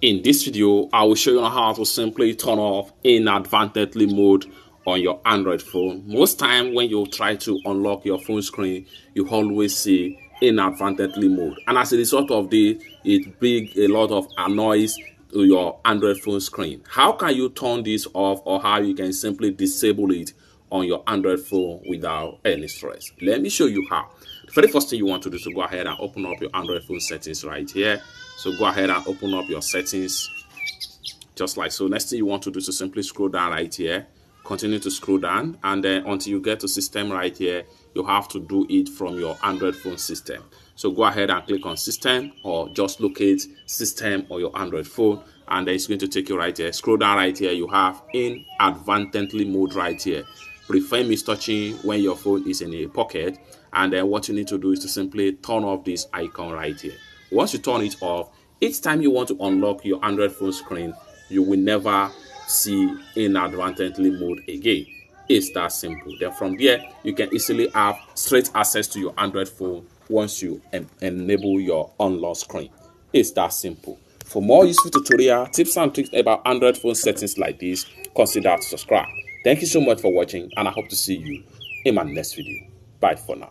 In this video, I will show you how to simply turn off inadvertently mode on your Android phone. Most time when you try to unlock your phone screen, you always see inadvertently mode. And as a result of this, it brings a lot of noise to your Android phone screen. How can you turn this off, or how you can simply disable it on your Android phone without any stress? Let me show you how. The very first thing you want to do is to go ahead and open up your Android phone settings right here. So go ahead and open up your settings just like so. Next thing you want to do is to simply scroll down right here. Continue to scroll down, and then until you get to system right here, you have to do it from your Android phone system. So go ahead and click on system, or just locate system or your Android phone, and then it's going to take you right here. Scroll down right here, you have inadvertently mode right here. Prefer mistouching when your phone is in a pocket, and then what you need to do is to simply turn off this icon right here. Once you turn it off, each time you want to unlock your Android phone screen, you will never see inadvertently mode again. It's that simple. Then from there, you can easily have straight access to your Android phone once you enable your unlock screen. It's that simple. For more useful tutorial tips and tricks about Android phone settings like this, consider to subscribe. Thank you so much for watching, and I hope to see you in my next video. Bye for now.